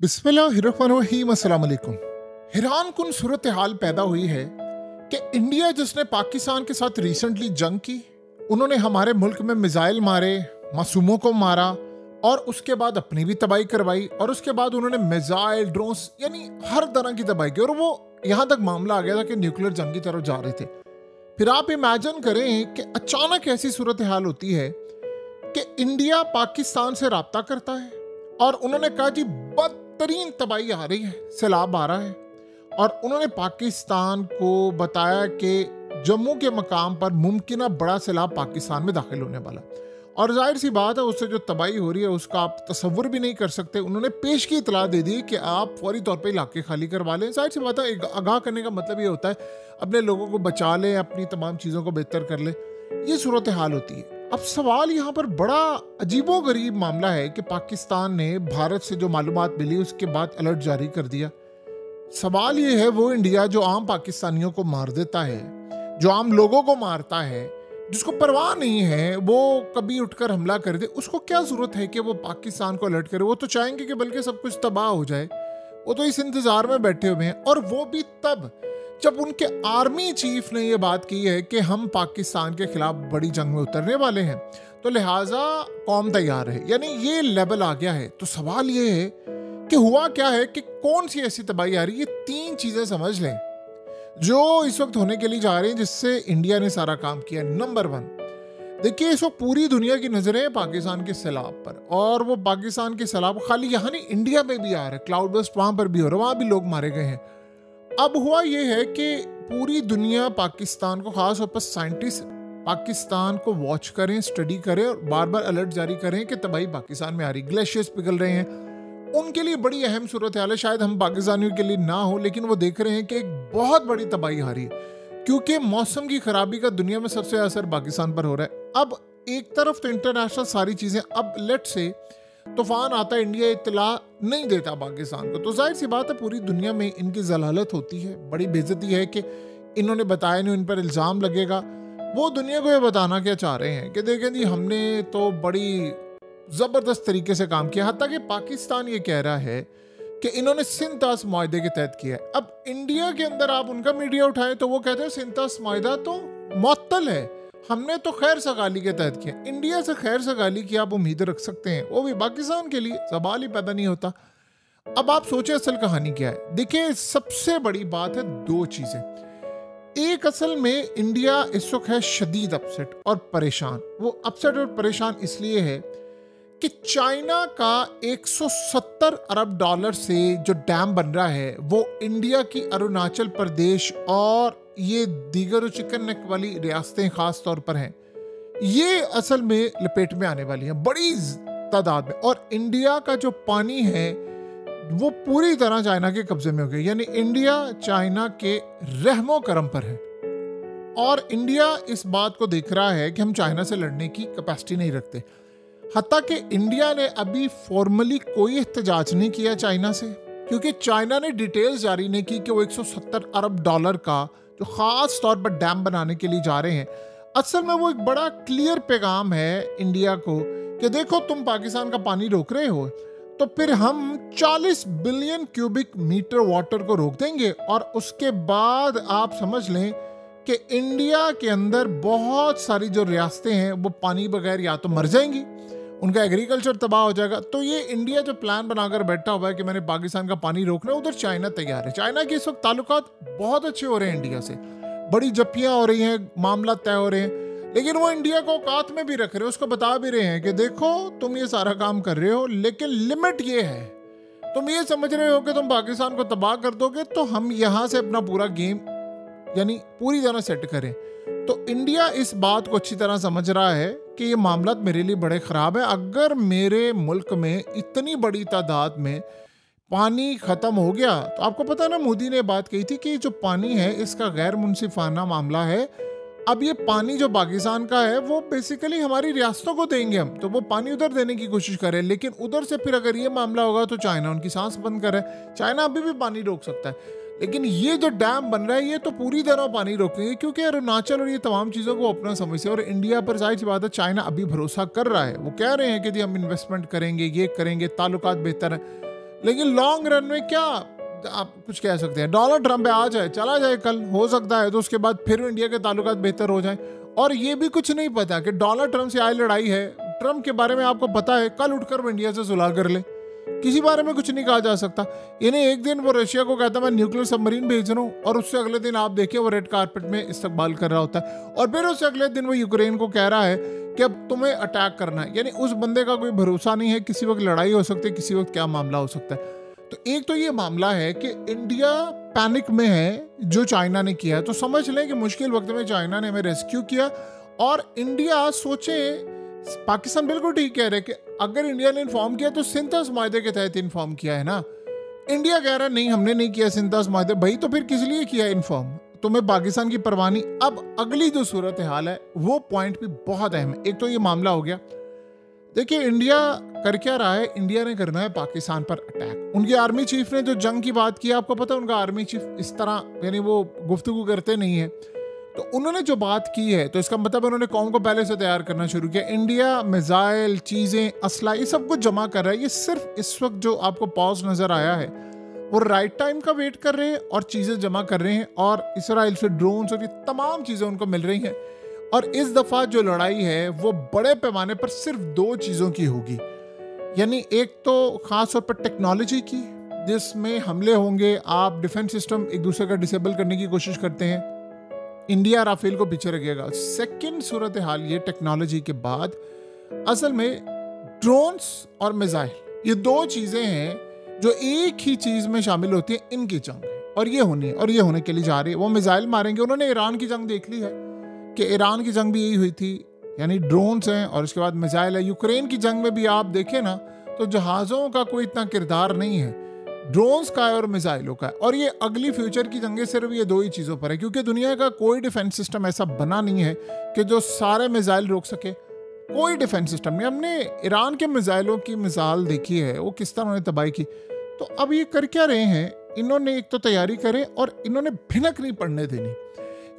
बिस्मिल्लाहिर्रहमानिर्रहीम। अस्सलाम वालेकुम। हैरान कुन सूरत हाल पैदा हुई है कि इंडिया जिसने पाकिस्तान के साथ रिसेंटली जंग की, उन्होंने हमारे मुल्क में मिसाइल मारे, मासूमों को मारा और उसके बाद अपनी भी तबाही करवाई और उसके बाद उन्होंने मिसाइल, ड्रोन्स यानी हर तरह की तबाही की और वो यहाँ तक मामला आ गया था कि न्यूक्लियर जंग की तरफ जा रहे थे। फिर आप इमेजिन करें कि अचानक ऐसी सूरत हाल होती है कि इंडिया पाकिस्तान से राब्ता करता है और उन्होंने कहा जी बदतरीन तबाही आ रही है, सैलाब आ रहा है, और उन्होंने पाकिस्तान को बताया कि जम्मू के मकाम पर मुमकिन बड़ा सैलाब पाकिस्तान में दाखिल होने वाला। और जाहिर सी बात है उससे जो तबाही हो रही है उसका आप तसव्वुर भी नहीं कर सकते। उन्होंने पेश की इतला दे दी कि आप फौरी तौर पे इलाके खाली करवा लें। जाहिर सी बात है आगाह करने का मतलब ये होता है अपने लोगों को बचा लें, अपनी तमाम चीज़ों को बेहतर कर लें। ये सूरत हाल होती है। अब सवाल यहाँ पर बड़ा अजीबोगरीब मामला है कि पाकिस्तान ने भारत से जो मालूमात मिली उसके बाद अलर्ट जारी कर दिया। सवाल ये है वो इंडिया जो आम पाकिस्तानियों को मार देता है, जो आम लोगों को मारता है, जिसको परवाह नहीं है वो कभी उठकर हमला कर दे, उसको क्या जरूरत है कि वो पाकिस्तान को अलर्ट करे? वो तो चाहेंगे कि बल्कि सब कुछ तबाह हो जाए। वो तो इस इंतजार में बैठे हुए हैं, और वो भी तब जब उनके आर्मी चीफ ने ये बात की है कि हम पाकिस्तान के खिलाफ बड़ी जंग में उतरने वाले हैं, तो लिहाजा कौम तैयार है। यानी ये लेवल आ गया है। तो सवाल ये है कि हुआ क्या है कि कौन सी ऐसी तबाही आ रही है? ये तीन चीजें समझ लें जो इस वक्त होने के लिए जा रही हैं जिससे इंडिया ने सारा काम किया। नंबर 1, देखिए इस वक्त पूरी दुनिया की नजरें पाकिस्तान के सैलाब पर, और वो पाकिस्तान के सैलाब खाली यहाँ नहीं इंडिया में भी आ रहा है। क्लाउड बस्ट वहां पर भी हो रहा है, वहां भी लोग मारे गए हैं। अब हुआ ये है कि पूरी दुनिया पाकिस्तान को, खास तौर पर साइंटिस्ट पाकिस्तान को वॉच करें, स्टडी करें और बार बार अलर्ट जारी करें कि तबाही पाकिस्तान में आ रही। ग्लेशियर्स पिघल रहे हैं, उनके लिए बड़ी अहम सूरत हाल है। शायद हम पाकिस्तानियों के लिए ना हो, लेकिन वो देख रहे हैं कि एक बहुत बड़ी तबाही आ रही है क्योंकि मौसम की खराबी का दुनिया में सबसे असर पाकिस्तान पर हो रहा है। अब एक तरफ तो इंटरनेशनल सारी चीजें, अब लेट से तूफान आता है, इंडिया इत्तला नहीं देता पाकिस्तान को, तो जाहिर सी बात है पूरी दुनिया में इनकी जलालत होती है, बड़ी बेइज्जती है कि इन्होंने बताया नहीं, इन पर इल्ज़ाम लगेगा। वो दुनिया को ये बताना क्या चाह रहे हैं कि देखें जी हमने तो बड़ी ज़बरदस्त तरीके से काम किया। हत्ता कि पाकिस्तान ये कह रहा है कि इन्होंने सिंतास मुआहदे के तहत किया है। अब इंडिया के अंदर आप उनका मीडिया उठाएं तो वो कहते हैं सिंतास मुआहदा तो मुअत्तल है, हमने तो खैर सगाली के तहत किया। इंडिया से खैर सगाली की आप उम्मीद रख सकते हैं, वो भी पाकिस्तान के लिए? सवाल ही पैदा नहीं होता। अब आप सोचे असल कहानी क्या है। देखिए सबसे बड़ी बात है दो चीजें। एक, असल में इंडिया इस वक्त है शदीद अपसेट और परेशान। वो अपसेट और परेशान इसलिए है कि चाइना का 170 अरब डॉलर से जो डैम बन रहा है वो इंडिया की अरुणाचल प्रदेश और ये दीगर चिकन नेक वाली रियासतें खास तौर पर हैं, ये असल में लपेट में आने वाली हैं बड़ी तादाद में। और इंडिया का जो पानी है वो पूरी तरह चाइना के कब्जे में हो गया। यानी इंडिया चाइना के रहमो करम पर है, और इंडिया इस बात को देख रहा है कि हम चाइना से लड़ने की कैपेसिटी नहीं रखते। हत्ता कि इंडिया ने अभी फॉर्मली कोई एहतजाज नहीं किया चाइना से, क्योंकि चाइना ने डिटेल्स जारी नहीं की कि वो 170 अरब डॉलर का जो खास तौर पर डैम बनाने के लिए जा रहे हैं, असल में वो एक बड़ा क्लियर पैगाम है इंडिया को कि देखो तुम पाकिस्तान का पानी रोक रहे हो तो फिर हम 40 बिलियन क्यूबिक मीटर वाटर को रोक देंगे, और उसके बाद आप समझ लें कि इंडिया के अंदर बहुत सारी जो रियासतें हैं वो पानी बगैर या तो मर जाएंगी, उनका एग्रीकल्चर तबाह हो जाएगा। तो ये इंडिया जो प्लान बनाकर बैठा हुआ है कि मैंने पाकिस्तान का पानी रोकना, उधर चाइना तैयार है। चाइना के इस वक्त ताल्लुकात बहुत अच्छे हो रहे हैं इंडिया से, बड़ी जप्पियां हो रही हैं, मामला तय हो रहे हैं, लेकिन वो इंडिया को औकात में भी रख रहे हैं, उसको बता भी रहे हैं कि देखो तुम ये सारा काम कर रहे हो लेकिन लिमिट ये है, तुम ये समझ रहे हो कि तुम पाकिस्तान को तबाह कर दोगे तो हम यहाँ से अपना पूरा गेम यानी पूरी तरह सेट करें। तो इंडिया इस बात को अच्छी तरह समझ रहा है कि ये मामला मेरे लिए बड़े ख़राब है। अगर मेरे मुल्क में इतनी बड़ी तादाद में पानी ख़त्म हो गया, तो आपको पता है ना मोदी ने बात कही थी कि जो पानी है इसका गैर मुनसिफाना मामला है। अब ये पानी जो पाकिस्तान का है वो बेसिकली हमारी रियासतों को देंगे हम, तो वो पानी उधर देने की कोशिश करें, लेकिन उधर से फिर अगर ये मामला होगा तो चाइना उनकी सांस बंद करे। चाइना अभी भी पानी रोक सकता है, लेकिन ये जो डैम बन रहा है ये तो पूरी तरह पानी रोकेंगे, क्योंकि अरुणाचल और ये तमाम चीज़ों को अपना समझते हैं। और इंडिया पर जाहिर सी बात है चाइना अभी भरोसा कर रहा है, वो कह रहे हैं कि जी हम इन्वेस्टमेंट करेंगे, ये करेंगे, ताल्लुकात बेहतर है, लेकिन लॉन्ग रन में क्या आप कुछ कह सकते हैं, डोनाल्ड ट्रंप आ जाए चला जाए कल, हो सकता है तो उसके बाद फिर इंडिया के ताल्लुकात बेहतर हो जाएं। और ये भी कुछ नहीं पता कि डोनाल्ड ट्रंप से आई लड़ाई है, ट्रंप के बारे में आपको पता है, कल उठकर वो इंडिया से सुलह कर ले, किसी बारे में कुछ नहीं कहा जा सकता। यानी एक दिन वो रशिया को कहता है मैं न्यूक्लियर सबमरीन भेज रहा हूँ, और उससे अगले दिन आप देखिए वो रेड कारपेट में इस्तकबाल कर रहा होता है, और फिर उससे अगले दिन वो यूक्रेन को कह रहा है कि अब तुम्हें अटैक करना है। यानी उस बंदे का कोई भरोसा नहीं है, किसी वक्त लड़ाई हो सकती है, किसी वक्त क्या मामला हो सकता है। तो एक तो ये मामला है कि इंडिया पैनिक में है जो चाइना ने किया है, तो समझ लें कि मुश्किल वक्त में चाइना ने हमें रेस्क्यू किया। और इंडिया सोचे, पाकिस्तान बिल्कुल ठीक कह रहे कि अगर इंडिया ने इन्फॉर्म किया तो सिंथस माहदे के तहत इन्फॉर्म किया है ना। इंडिया कह रहा है नहीं हमने नहीं किया सिंथस माहदे, भाई तो फिर किस लिए किया इन्फॉर्म, तुम्हें पाकिस्तान की परवाह नहीं। अब अगली जो सूरत हाल है वो पॉइंट भी बहुत अहम है। एक तो ये मामला हो गया, देखिए इंडिया कर क्या रहा है, इंडिया ने करना है पाकिस्तान पर अटैक। उनके आर्मी चीफ ने जो जंग की बात की, आपको पता है उनका आर्मी चीफ इस तरह यानी वो गुफ्तगू करते नहीं है, तो उन्होंने जो बात की है तो इसका मतलब उन्होंने कौम को पहले से तैयार करना शुरू किया। इंडिया मिसाइल, चीज़ें, असला, ये सब कुछ जमा कर रहा है। ये सिर्फ इस वक्त जो आपको पॉज नज़र आया है वो राइट टाइम का वेट कर रहे हैं और चीज़ें जमा कर रहे हैं, और इसराइल से ड्रोन्स और ये तमाम चीज़ें उनको मिल रही हैं। और इस दफ़ा जो लड़ाई है वो बड़े पैमाने पर सिर्फ दो चीज़ों की होगी, यानी एक तो ख़ास तौर पर टेक्नोलॉजी की, जिसमें हमले होंगे, आप डिफेंस सिस्टम एक दूसरे का डिसेबल करने की कोशिश करते हैं, इंडिया राफेल को पीछे रखेगा। सेकंड सूरत हाल ये टेक्नोलॉजी के बाद असल में ड्रोन्स और मिसाइल, ये दो चीज़ें हैं जो एक ही चीज़ में शामिल होती हैं, इनकी जंग है और ये होनी है और ये होने के लिए जा रही है। वो मिसाइल मारेंगे, उन्होंने ईरान की जंग देख ली है कि ईरान की जंग भी यही हुई थी, यानी ड्रोन्स हैं और उसके बाद मिसाइल है। यूक्रेन की जंग में भी आप देखें ना तो जहाज़ों का कोई इतना किरदार नहीं है, ड्रोन्स का है और मिसाइलों का है। और ये अगली फ्यूचर की जंगें सिर्फ ये दो ही चीज़ों पर है, क्योंकि दुनिया का कोई डिफेंस सिस्टम ऐसा बना नहीं है कि जो सारे मिसाइल रोक सके, कोई डिफेंस सिस्टम नहीं। हमने ईरान के मिसाइलों की मिसाल देखी है, वो किस तरह उन्होंने तबाही की। तो अब ये कर क्या रहे हैं, इन्होंने एक तो तैयारी करें और इन्होंने भिनक नहीं पड़ने देनी।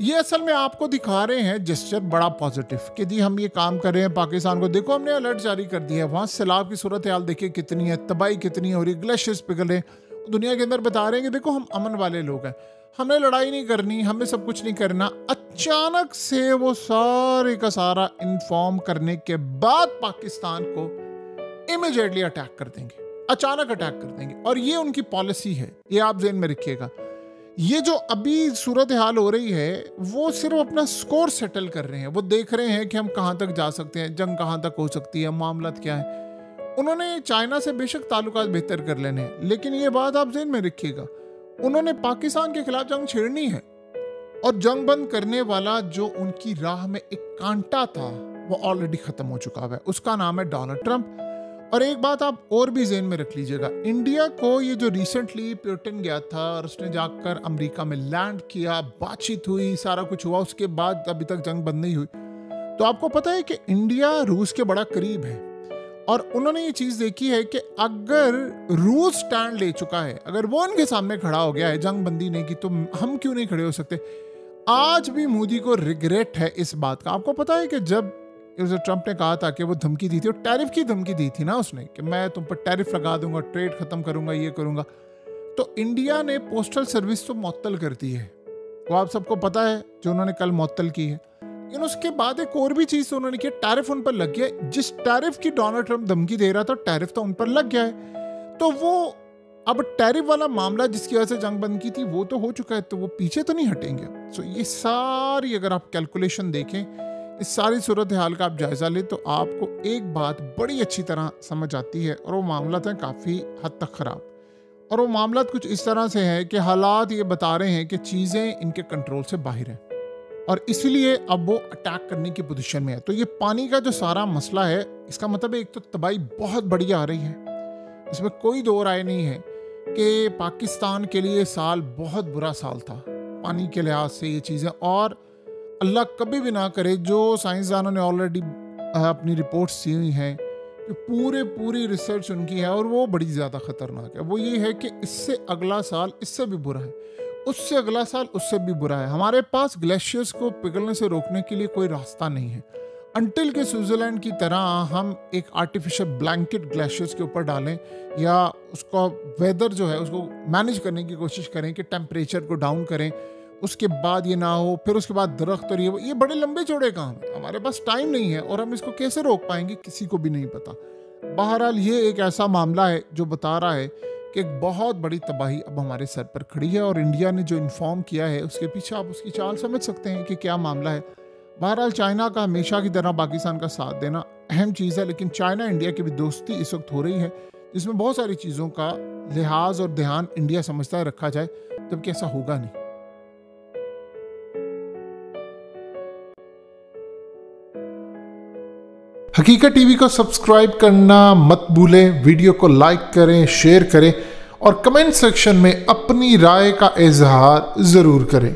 ये असल में आपको दिखा रहे हैं जेस्चर बड़ा पॉजिटिव कि जी हम ये काम कर रहे हैं, पाकिस्तान को देखो हमने अलर्ट जारी कर दिया है, वहाँ सैलाब की सूरत हाल देखिए कितनी है, तबाही कितनी हो रही, ग्लेशियर्स पिघल रहे हैं, दुनिया के अंदर बता रहे हैं कि देखो हम अमन वाले लोग हैं, हमें लड़ाई नहीं करनी, हमें सब कुछ नहीं करना। अचानक से वो सारे का सारा इन्फॉर्म करने के बाद पाकिस्तान को इमीडिएटली अटैक कर देंगे, अचानक अटैक कर देंगे। और ये उनकी पॉलिसी है, ये आप ज़हन में रखिएगा। ये जो अभी सूरत हाल हो रही है वो सिर्फ अपना स्कोर सेटल कर रहे हैं, वो देख रहे हैं कि हम कहाँ तक जा सकते हैं, जंग कहाँ तक हो सकती है, मामला क्या है। उन्होंने चाइना से बेशक ताल्लुकात बेहतर कर लेने हैं, लेकिन ये बात आप ज़हन में रखिएगा, उन्होंने पाकिस्तान के खिलाफ जंग छेड़नी है और जंग बंद करने वाला जो उनकी राह में एक कांटा था वो ऑलरेडी ख़त्म हो चुका है, उसका नाम है डोनाल्ड ट्रंप। और एक बात आप और भी ज़हन में रख लीजिएगा, इंडिया को ये जो रिसेंटली पुतिन गया था और उसने जाकर अमेरिका में लैंड किया, बातचीत हुई, सारा कुछ हुआ, उसके बाद अभी तक जंग बंद नहीं हुई। तो आपको पता है कि इंडिया रूस के बड़ा करीब है और उन्होंने ये चीज़ देखी है कि अगर रूस स्टैंड ले चुका है, अगर वो उनके सामने खड़ा हो गया है, जंग बंदी नहीं की, तो हम क्यों नहीं खड़े हो सकते। आज भी मोदी को रिग्रेट है इस बात का। आपको पता है कि जब ट्रंप ने कहा था कि वो धमकी दी थी, और टैरिफ की धमकी दी थी ना उसने, कि मैं तुम पर टैरिफ लगा दूंगा, ट्रेड खत्म करूंगा, ये करूंगा, तो इंडिया ने पोस्टल सर्विस तो मुअत्तल कर दी है, वो आप सबको पता है जो उन्होंने कल मुअत्तल की है। लेकिन उसके बाद एक और भी चीज़ तो उन्होंने की, टैरिफ उन पर लग गया। जिस टैरिफ की डोनाल्ड ट्रंप धमकी दे रहा था, टैरिफ तो उन पर लग गया है। तो वो अब टैरिफ वाला मामला जिसकी वजह से जंग बंद की थी वो तो हो चुका है, तो वो पीछे तो नहीं हटेंगे। सो ये सारी अगर आप कैलकुलेशन देखें, इस सारी सूरत हाल का आप जायज़ा लें, तो आपको एक बात बड़ी अच्छी तरह समझ आती है, और वो मामला है काफ़ी हद तक ख़राब। और वो मामला कुछ इस तरह से है कि हालात ये बता रहे हैं कि चीज़ें इनके कंट्रोल से बाहर हैं और इसलिए अब वो अटैक करने की पोजीशन में है। तो ये पानी का जो सारा मसला है, इसका मतलब एक तो तबाही बहुत बड़ी आ रही है, इसमें कोई दो राय नहीं है कि पाकिस्तान के लिए साल बहुत बुरा साल था पानी के लिहाज से ये चीज़ें। और अल्लाह कभी भी ना करे, जो साइंसदानों ने ऑलरेडी अपनी रिपोर्ट्स दी हुई हैं कि पूरी रिसर्च उनकी है और वो बड़ी ज़्यादा ख़तरनाक है, वो ये है कि इससे अगला साल इससे भी बुरा है, उससे अगला साल उससे भी बुरा है। हमारे पास ग्लेशियर्स को पिघलने से रोकने के लिए कोई रास्ता नहीं है। अनटिल के स्विट्जरलैंड की तरह हम एक आर्टिफिशियल ब्लैंकेट ग्लेशियर्स के ऊपर डालें या उसका वेदर जो है उसको मैनेज करने की कोशिश करें कि टेम्परेचर को डाउन करें, उसके बाद ये ना हो, फिर उसके बाद दरख्त और ये बड़े लंबे चौड़े काम है, हमारे पास टाइम नहीं है और हम इसको कैसे रोक पाएंगे किसी को भी नहीं पता। बहरहाल ये एक ऐसा मामला है जो बता रहा है कि एक बहुत बड़ी तबाही अब हमारे सर पर खड़ी है और इंडिया ने जो इन्फॉर्म किया है उसके पीछे आप उसकी चाल समझ सकते हैं कि क्या मामला है। बहरहाल चाइना का हमेशा की तरह पाकिस्तान का साथ देना अहम चीज़ है, लेकिन चाइना इंडिया की भी दोस्ती इस वक्त हो रही है जिसमें बहुत सारी चीज़ों का लिहाज और ध्यान इंडिया समझता है रखा जाए, जबकि ऐसा होगा नहीं। हकीकत टीवी को सब्सक्राइब करना मत भूलें, वीडियो को लाइक करें, शेयर करें और कमेंट सेक्शन में अपनी राय का इजहार ज़रूर करें।